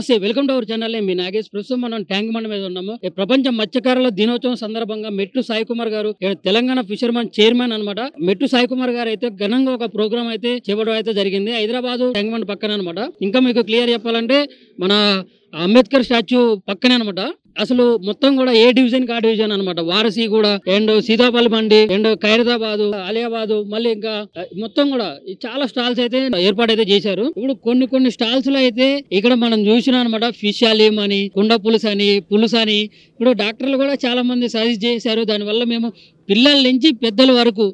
నమస్తే, welcome to our channel. మీ నాగేష్. ప్రస్తుతం మనం ట్యాంక్ బండ్ మీద ఉన్నాము. ప్రపంచ మత్స్యకారుల దినోత్సవం సందర్భంగా మెట్టు సాయి కుమార్ గారు, తెలంగాణ ఫిషర్మన్ చైర్మన్ అన్నమాట. మెట్టు సాయి కుమార్ గారు అయితే ఘనంగా ఒక ప్రోగ్రామ్ అయితే చేపట్టడం అయితే జరిగింది హైదరాబాద్ ట్యాంక్ బండ్ పక్కన అనమాట. ఇంకా మీకు క్లియర్ చెప్పాలంటే మన అంబేద్కర్ స్టాచ్యూ పక్కనే అనమాట. అసలు మొత్తం కూడా ఏ డివిజన్ కా డివిజన్ అనమాట. వారసి కూడా అండ్ సీతాపల్లి మండి అండ్ ఖైరతాబాద్, అలియాబాద్, మళ్ళీ ఇంకా మొత్తం కూడా చాలా స్టాల్స్ అయితే ఏర్పాటు అయితే చేశారు. ఇప్పుడు కొన్ని స్టాల్స్ లో అయితే ఇక్కడ మనం చూసినా అనమాట, ఫిష్ అలీం అని, కుండ పులుసు అని ఇప్పుడు డాక్టర్లు కూడా చాలా మంది సజెస్ట్ చేశారు. దానివల్ల మేము పిల్లల నుంచి పెద్దల వరకు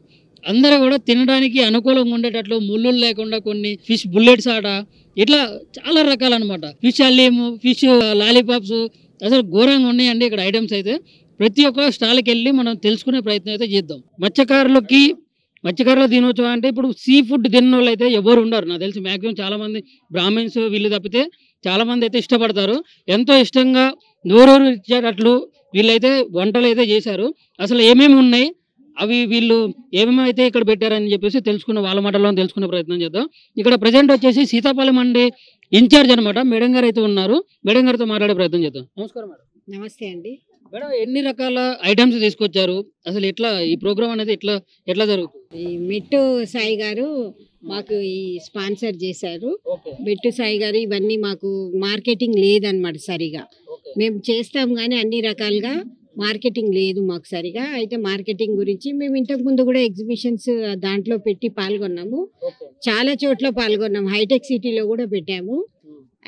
అందరూ కూడా తినడానికి అనుకూలంగా ఉండేటట్లు ముళ్ళు లేకుండా కొన్ని ఫిష్ బుల్లెట్స్ ఆట ఇట్లా చాలా రకాలన్నమాట. ఫిష్ అల్లీము, ఫిష్ లాలీపాప్స్ అసలు ఘోరంగా ఉన్నాయండి ఇక్కడ ఐటమ్స్ అయితే. ప్రతి ఒక్క స్టాల్కి వెళ్ళి మనం తెలుసుకునే ప్రయత్నం అయితే చేద్దాం. మత్స్యకారుల దినోత్సవం అంటే ఇప్పుడు సీ ఫుడ్ తిన్న వాళ్ళు అయితే ఎవరు ఉండరు నాకు తెలిసి. మ్యాక్సిమం చాలా మంది బ్రాహ్మిన్స్ వీళ్ళు తప్పితే చాలా మంది అయితే ఇష్టపడతారు. ఎంతో ఇష్టంగా నోరూరు ఇచ్చేటట్లు వీళ్ళైతే వంటలు అయితే చేశారు. అసలు ఏమేమి ఉన్నాయి, అవి వీళ్ళు ఏమేమి అయితే ఇక్కడ పెట్టారని చెప్పేసి వాళ్ళ మాటల్లో తెలుసుకునే ప్రయత్నం చేద్దాం. ఇక్కడ ప్రజెంట్ వచ్చేసి సీతాపల్లి మండి ఇన్ఛార్జ్ అనమాట మేడం గారు అయితే ఉన్నారు. మేడం గారితో మాట్లాడే ప్రయత్నం చేద్దాం. నమస్కారం మేడం. నమస్తే అండి. మేడం, ఎన్ని రకాల ఐటమ్స్ తీసుకొచ్చారు, అసలు ఎట్లా ఈ ప్రోగ్రామ్ అనేది ఎట్లా జరుగుతుంది? ఈ మెట్టు సాయి గారు మాకు ఈ స్పాన్సర్ చేశారు. మెట్టు సాయి గారు ఇవన్నీ మాకు మార్కెటింగ్ లేదనమాట సరిగా. మేము చేస్తాం కానీ అన్ని రకాలుగా మార్కెటింగ్ లేదు మాకు సరిగా. అయితే మార్కెటింగ్ గురించి మేము ఇంతకు ముందు కూడా ఎగ్జిబిషన్స్ దాంట్లో పెట్టి పాల్గొన్నాము. చాలా చోట్ల పాల్గొన్నాము. హైటెక్ సిటీలో కూడా పెట్టాము.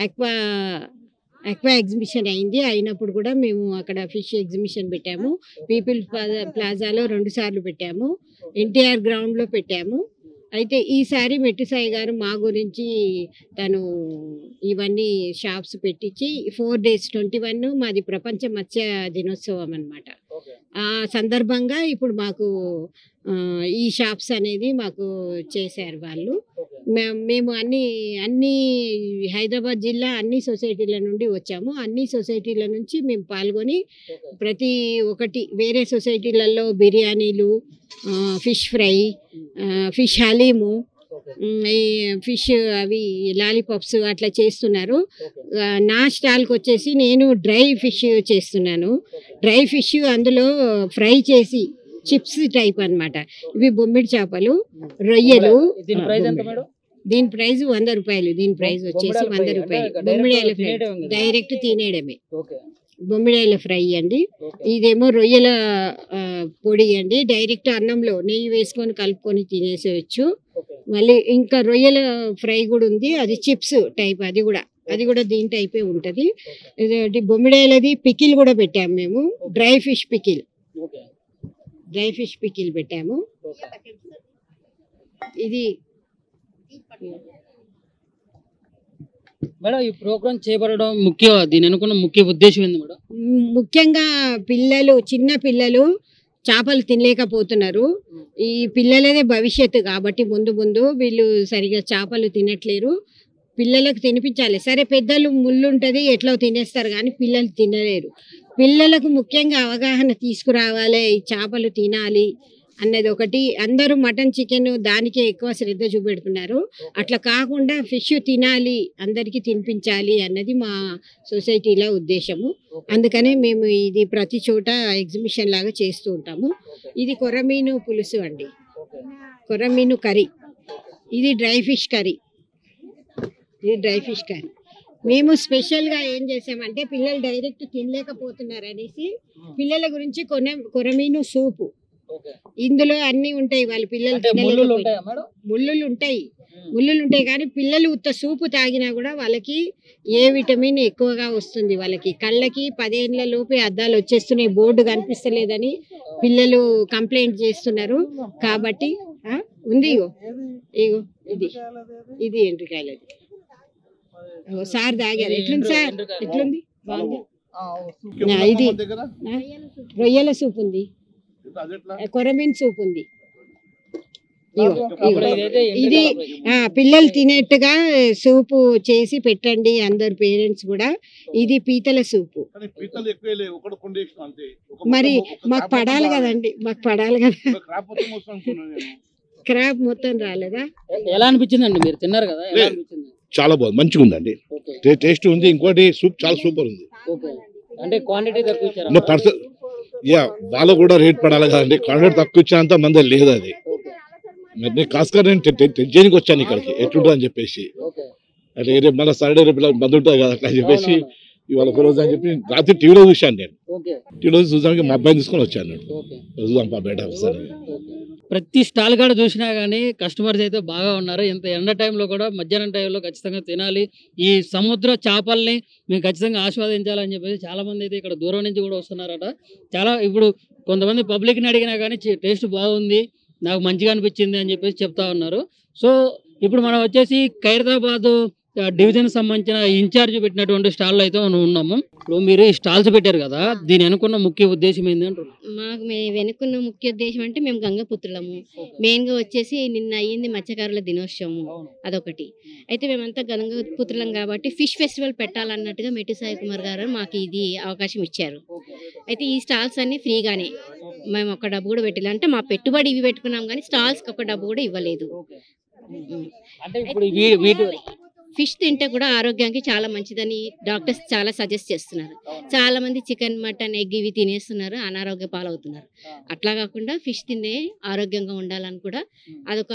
అక్వా ఎగ్జిబిషన్ అయినప్పుడు కూడా మేము అక్కడ ఫిష్ ఎగ్జిబిషన్ పెట్టాము. పీపుల్ ప్లాజాలో 2 సార్లు పెట్టాము. ఎన్టీఆర్ గ్రౌండ్లో పెట్టాము. అయితే ఈసారి మెట్టు సాయి గారు మా గురించి తను ఇవన్నీ షాప్స్ పెట్టించి 4 days 21 మాది ప్రపంచ మత్స్య దినోత్సవం అన్నమాట. ఆ సందర్భంగా ఇప్పుడు మాకు ఈ షాప్స్ అనేది మాకు చేశారు వాళ్ళు. మేము అన్ని హైదరాబాద్ జిల్లా అన్ని సొసైటీల నుండి వచ్చాము. అన్ని సొసైటీల నుంచి మేము పాల్గొని ప్రతి ఒక్కటి వేరే సొసైటీలలో బిర్యానీలు, ఫిష్ ఫ్రై, ఫిష్ హలీము, ఈ ఫిష్ అవి లాలీపాప్స్ అట్లా చేస్తున్నారు. నా స్టాల్కి వచ్చేసి నేను డ్రై ఫిష్ చేస్తున్నాను. డ్రై ఫిష్ అందులో ఫ్రై చేసి చిప్స్ టైప్ అన్నమాట. ఇవి బొమ్మిడి చేపలు, రొయ్యలు. దీని ప్రైస్ 100 రూపాయలు. దీని ప్రైస్ వచ్చేసి 100 రూపాయలు. బొమ్మిడాయల ఫ్రై డైరెక్ట్ తినేయడమే. బొమ్మిడాయల ఫ్రై అండి. ఇదేమో రొయ్యల పొడి అండి. డైరెక్ట్ అన్నంలో నెయ్యి వేసుకొని కలుపుకొని తినేసేయచ్చు. మళ్ళీ ఇంకా రొయ్యల ఫ్రై కూడా ఉంది, అది చిప్స్ టైప్. అది కూడా దీని టైపే ఉంటుంది. బొమ్మిడాయలది పికిల్ కూడా పెట్టాము మేము. డ్రై ఫిష్ పికిల్ పెట్టాము. ఇది మేడం, ఈ ప్రోగ్రామ్ చేపట్టడం దీని అనుకున్న ముఖ్య ఉద్దేశం ఏంది మేడం? ముఖ్యంగా చిన్న పిల్లలు చేపలు తినలేకపోతున్నారు. ఈ పిల్లలదే భవిష్యత్తు కాబట్టి ముందు వీళ్ళు సరిగా చేపలు తినట్లేరు. పిల్లలకు తినిపించాలి. సరే, పెద్దలు ముళ్ళుంటుంది ఎట్లా తినేస్తారు కానీ పిల్లలు తినలేరు. పిల్లలకు ముఖ్యంగా అవగాహన తీసుకురావాలి, ఈ చేపలు తినాలి అన్నది ఒకటి. అందరూ మటన్, చికెన్ దానికే ఎక్కువ శ్రద్ధ చూపెడుతున్నారు. అట్లా కాకుండా ఫిష్ తినాలి, అందరికీ తినిపించాలి అన్నది మా సొసైటీలో ఉద్దేశము. అందుకనే మేము ఇది ప్రతి చోట ఎగ్జిబిషన్ లాగా చేస్తూ ఉంటాము. ఇది కొర్రమీను పులుసు అండి, కొర్రమీను కర్రీ. ఇది డ్రై ఫిష్ కర్రీ. మేము స్పెషల్గా ఏం చేసామంటే పిల్లలు డైరెక్ట్ తినలేకపోతున్నారు అనేసి పిల్లల గురించి కొర్రమీను సూపు. ఇందులో అన్ని ఉంటాయి. వాళ్ళ పిల్లలు ముళ్ళులు ఉంటాయి కానీ పిల్లలు ఉత్త సూపు తాగినా కూడా వాళ్ళకి ఏ విటమిన్ ఎక్కువగా వస్తుంది. వాళ్ళకి కళ్ళకి 10 ఏళ్ల లోపే అద్దాలు వచ్చేస్తున్నాయి, బోర్డు కనిపిస్తలేదని పిల్లలు కంప్లైంట్ చేస్తున్నారు. కాబట్టి ఉంది ఇది ఎండ్రికాయలది. సార్ తాగారు. ఎట్లుంది సార్? ఎట్లుంది? బాగుంది. ఇది రొయ్యల సూప్ ఉంది, కొరమీన్ సూప్ ఉంది. ఇది పిల్లలు తినేట్టుగా సూపు చేసి పెట్టండి అందరు పేరెంట్స్ కూడా. ఇది పీతల సూపు. మరి మాకు పడాలి కదండి, క్రాప్ మొత్తం రాలేదా? ఎలా అనిపించిందండి? మీరు తిన్నారు కదా, ఎలా అనిపించింది? చాలా బాగుంది, మంచిగా ఉందండి, టేస్ట్ ఉంది. ఇంకోటి సూప్ చాలా సూపర్ ఉంది. అంటే క్వాంటిటీ తక్కువ ఇచ్చారా? అంటే వాళ్ళకు కూడా రేట్ పడాలి కదండి, క్వాంటిటీ తక్కువ ఇచ్చేంత మంది లేదు అది. నేను కాస్కర్ నేను టెస్ట్ చేయడానికి వచ్చాను ఇక్కడికి ఎట్లుంటుంది అని చెప్పేసి. అంటే రేపు మళ్ళీ సాటర్డే రేపు బంద్ ఉంటుంది కదా అట్లా అని చెప్పేసి ఇవాళ ఒక రోజు అని చెప్పి రాత్రి టీవీలో చూశాను. నేను టీవీలో చూసానికి మా అబ్బాయిని తీసుకొని వచ్చాను. చూద్దాం బయట ఒకసారి. ప్రతి స్టాల్ కాడ చూసినా కానీ కస్టమర్స్ అయితే బాగా ఉన్నారు. ఇంత ఎండ టైంలో కూడా మధ్యాహ్నం టైంలో ఖచ్చితంగా తినాలి, ఈ సముద్ర చేపల్ని మేము ఖచ్చితంగా ఆస్వాదించాలని చెప్పేసి చాలా మంది అయితే ఇక్కడ దూరం నుంచి కూడా వస్తున్నారట. చాలా ఇప్పుడు కొంతమంది పబ్లిక్ని అడిగినా కానీ టేస్ట్ బాగుంది, నాకు మంచిగా అనిపించింది అని చెప్పేసి చెప్తా ఉన్నారు. సో ఇప్పుడు మనం వచ్చేసి ఖైరతాబాద్ డివిజన్ సంబంధించిన ఇన్ఛార్జ్ పెట్టినటువంటి స్టాల్లో అయితే మనం ఉన్నాము. ఇప్పుడు మీరు ఈ స్టాల్స్ పెట్టారు కదా, దీని వెనుకున్న ముఖ్య ఉద్దేశం ఏంటి అంటారు? మాకు వెనుకున్న ముఖ్య ఉద్దేశం అంటే మేము గంగపుత్రులము. మెయిన్గా వచ్చేసి నిన్న అయ్యింది మత్స్యకారుల దినోత్సవము, అదొకటి. అయితే మేమంతా గంగపుత్రులం కాబట్టి ఫిష్ ఫెస్టివల్ పెట్టాలన్నట్టుగా మెట్టు సాయి కుమార్ గారు మాకు ఇది అవకాశం ఇచ్చారు. అయితే ఈ స్టాల్స్ అన్ని ఫ్రీగానే, మేము ఒక్క డబ్బు కూడా పెట్టలేదు. అంటే మా పెట్టుబడి ఇవి పెట్టుకున్నాం కానీ స్టాల్స్కి ఒక్క డబ్బు కూడా ఇవ్వలేదు. అంటే ఇప్పుడు వీటి ఫిష్ తింటే కూడా ఆరోగ్యానికి చాలా మంచిదని డాక్టర్స్ చాలా సజెస్ట్ చేస్తున్నారు. చాలా మంది చికెన్, మటన్, ఎగ్ ఇవి తినేస్తున్నారు, అనారోగ్య పాలవుతున్నారు. అట్లా కాకుండా ఫిష్ తినే ఆరోగ్యంగా ఉండాలని కూడా అదొక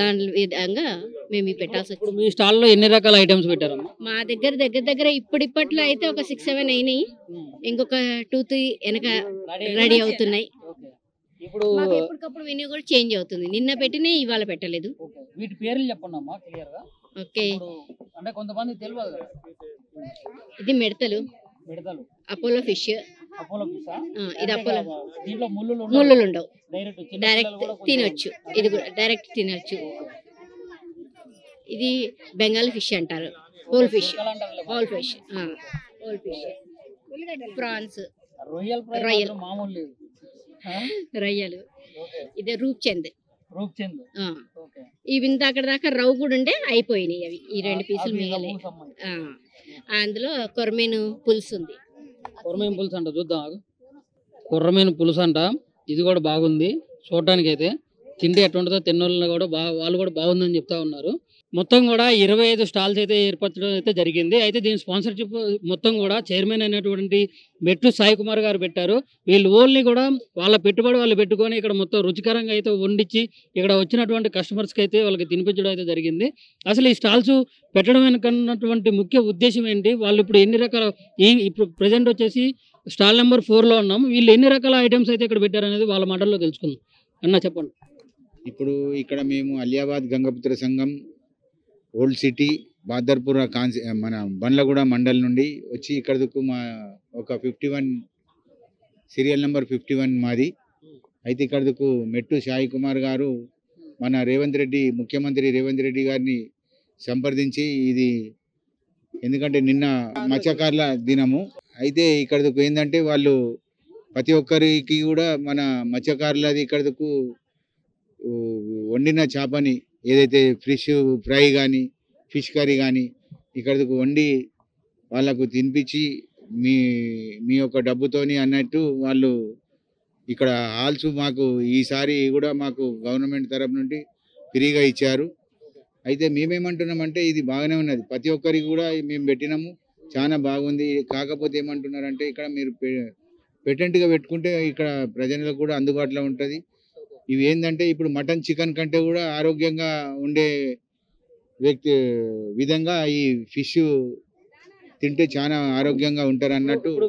దాని విధంగా మేము ఇవి పెట్టాల్సి ఇప్పుడు మీ స్టాల్లో ఎన్ని రకాల ఐటమ్స్ పెట్టారు? మా దగ్గర ఇప్పట్లో అయితే ఒక 6-7 అయినాయి, ఇంకొక 2-3 వెనక రెడీ అవుతున్నాయి. ఇప్పుడు ఎప్పటికప్పుడు మెనూ కూడా చేంజ్ అవుతుంది. నిన్న పెట్టినే ఇవాళ పెట్టలేదు. వీటి పేర్లు చెప్పండి అమ్మా క్లియర్ గా. ఓకే, అంటే కొంతమంది తెలియదు కదా. ఇది మిడతలు, అపోలో ఫిష్. ఇది అపోలో, దీంట్లో ముళ్ళులు ఉండవు, డైరెక్ట్ తినొచ్చు. ఇది కూడా డైరెక్ట్ తినొచ్చు. ఇది బెంగాల్ ఫిష్ అంటారు, హోల్ ఫిష్. ప్రాన్స్, రొయ్యలు. ఇదే రూప్చంద్. ఇవి ఇంత అక్కడ దాకా రవ్వు కూడా ఉండే అయిపోయినాయి అవి. ఈ 2 పీసులు మిగిలి. అందులో కొర్మేను పులుసు ఉంది. కొర్రమీన పులుసు అంట, చూద్దాం. కొర్రమీన పులుసు అంట, ఇది కూడా బాగుంది చూడటానికి. అయితే తిండి ఎట్లుంటుందో తిన్నోళ్ళని కూడా వాళ్ళు కూడా బాగుందని చెప్తా ఉన్నారు. మొత్తం కూడా 25 స్టాల్స్ అయితే ఏర్పరచడం అయితే జరిగింది. అయితే దీని స్పాన్సర్షిప్ మొత్తం కూడా చైర్మన్ అయినటువంటి మెట్టు సాయి కుమార్ గారు పెట్టారు. వీళ్ళు ఓన్లీ కూడా వాళ్ళ పెట్టుబడి వాళ్ళు పెట్టుకొని ఇక్కడ మొత్తం రుచికరంగా అయితే వండించి ఇక్కడ వచ్చినటువంటి కస్టమర్స్కి అయితే వాళ్ళకి తినిపించడం అయితే జరిగింది. అసలు ఈ స్టాల్స్ పెట్టడం వెనుకన్నటువంటి ముఖ్య ఉద్దేశం ఏంటి, వాళ్ళు ఇప్పుడు ఎన్ని రకాల ఇప్పుడు ప్రజెంట్ వచ్చేసి స్టాల్ నెంబర్ 4లో ఉన్నాం. వీళ్ళు ఎన్ని రకాల ఐటమ్స్ అయితే ఇక్కడ పెట్టారు అనేది వాళ్ళ మాటల్లో తెలుసుకుందాం. అన్న చెప్పండి. ఇప్పుడు ఇక్కడ మేము అలియాబాద్ గంగపుత్ర సంఘం, ఓల్డ్ సిటీ, బాదర్పుర మన బండ్లగూడ మండల్ నుండి వచ్చి ఇక్కడకు మా ఒక 51 సీరియల్ నెంబర్ 51 మాది. అయితే ఇక్కడకు మెట్టు సాయి కుమార్ గారు మన ముఖ్యమంత్రి రేవంత్ రెడ్డి గారిని సంప్రదించి, ఇది ఎందుకంటే నిన్న మత్స్యకారుల దినము, అయితే ఇక్కడకు ఏంటంటే వాళ్ళు ప్రతి ఒక్కరికి కూడా మన మత్స్యకారులది ఇక్కడకు వండిన చేపని ఏదైతే ఫిష్ ఫ్రై కానీ ఫిష్ కర్రీ కానీ ఇక్కడకు వండి వాళ్ళకు తినిపించి మీ యొక్క డబ్బుతోని అన్నట్టు వాళ్ళు ఇక్కడ హాల్స్ మాకు ఈసారి కూడా మాకు గవర్నమెంట్ తరఫు నుండి ఫ్రీగా ఇచ్చారు. అయితే మేమేమంటున్నామంటే ఇది బాగానే ఉన్నది, ప్రతి ఒక్కరికి కూడా మేము పెట్టినాము, చాలా బాగుంది. కాకపోతే ఏమంటున్నారంటే ఇక్కడ మీరు పేటెంట్గా పెట్టుకుంటే ఇక్కడ ప్రజలకు కూడా అందుబాటులో ఉంటుంది. ఇవి ఏంటంటే ఇప్పుడు మటన్, చికెన్ కంటే కూడా ఆరోగ్యంగా ఉండే విధంగా ఈ ఫిష్ తింటే చాలా ఆరోగ్యంగా ఉంటారు అన్నట్టు. ఇప్పుడు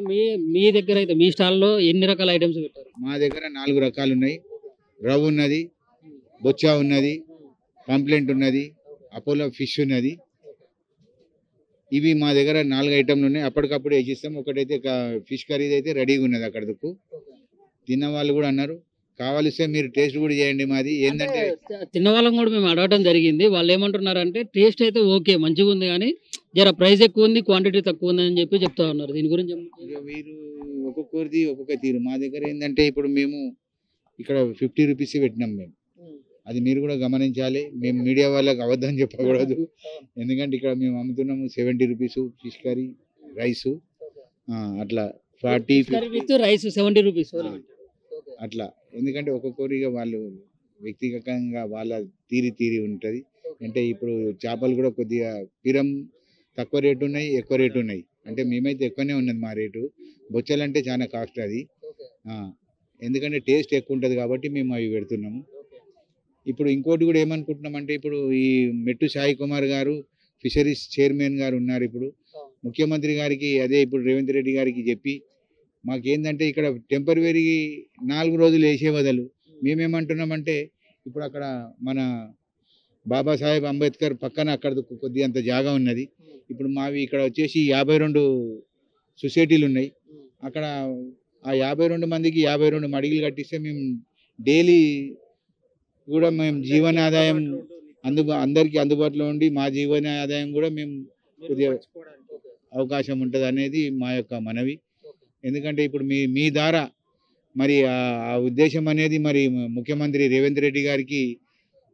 మీ దగ్గర అయితే మీ స్టాల్లో ఎన్ని రకాల ఐటమ్స్ పెట్టారు? మా దగ్గర 4 రకాలు ఉన్నాయి. రవ్ ఉన్నది, బొచ్చా ఉన్నది, పాంప్లెంట్ ఉన్నది, అపోలో ఫిష్ ఉన్నది. ఇవి మా దగ్గర 4 ఐటమ్లు ఉన్నాయి. అప్పటికప్పుడు వేసిస్తాం. ఒకటైతే ఫిష్ కర్రీ అయితే రెడీగా ఉన్నది. అక్కడకు తిన్న వాళ్ళు కూడా అన్నారు, కావాలిస్తే మీరు టేస్ట్ కూడా చేయండి. మాది ఏంటంటే తిన్న వాళ్ళని కూడా మేము అడగడం జరిగింది. వాళ్ళు ఏమంటున్నారంటే టేస్ట్ అయితే ఓకే మంచిగా ఉంది, కానీ జర ప్రైస్ ఎక్కువ ఉంది, క్వాంటిటీ తక్కువ ఉంది అని చెప్పి చెప్తా ఉన్నారు. దీని గురించి వీరు ఒక్కొక్కరిది ఒక్కొక్క తీరు. మా దగ్గర ఏంటంటే ఇప్పుడు మేము ఇక్కడ 50 రూపీస్ పెట్టినాం మేము. అది మీరు కూడా గమనించాలి. మేము మీడియా వాళ్ళకి అబద్ధం చెప్పకూడదు. ఎందుకంటే ఇక్కడ మేము అమ్ముతున్నాము 70 రూపీస్ ఫిష్ కర్రీ, రైసు అట్లా 40 విత్ రైస్ 70 రూపీస్ అట్లా. ఎందుకంటే ఒక్కొక్కరిగా వాళ్ళు వ్యక్తిగతంగా వాళ్ళ తీరి ఉంటుంది. అంటే ఇప్పుడు చేపలు కూడా కొద్దిగా పిరం తక్కువ రేటు ఉన్నాయి, ఎక్కువ రేటు ఉన్నాయి. అంటే మేమైతే ఎక్కువనే ఉన్నది మా రేటు. బొచ్చలు అంటే చాలా కాస్ట్ అది. ఆ, ఎందుకంటే టేస్ట్ ఎక్కువ ఉంటుంది కాబట్టి మేము అవి పెడుతున్నాము. ఇప్పుడు ఇంకోటి కూడా ఏమనుకుంటున్నామంటే, ఇప్పుడు ఈ మెట్టు సాయి కుమార్ గారు ఫిషరీస్ చైర్మన్ గారు ఉన్నారు. ఇప్పుడు ముఖ్యమంత్రి గారికి అదే ఇప్పుడు రేవంత్ రెడ్డి గారికి చెప్పి మాకేందంటే ఇక్కడ టెంపరరీ 4 రోజులు వేసే బదులు మేమేమంటున్నామంటే, ఇప్పుడు అక్కడ మన బాబాసాహెబ్ అంబేద్కర్ పక్కన అక్కడ కొద్దిగా అంత జాగా ఉన్నది. ఇప్పుడు మావి ఇక్కడ వచ్చేసి 52 సొసైటీలు ఉన్నాయి. అక్కడ ఆ 52 మందికి 52 మడిగలు కట్టిస్తే మేము డైలీ కూడా మేము జీవనాదాయం అందరికీ అందుబాటులో ఉండి మా జీవనాదాయం కూడా మేము కొద్దిగా అవకాశం ఉంటుంది అనేది మా యొక్క మనవి. ఎందుకంటే ఇప్పుడు మీ ద్వారా మరి ఆ ఉద్దేశం అనేది మరి ముఖ్యమంత్రి రేవంత్ రెడ్డి గారికి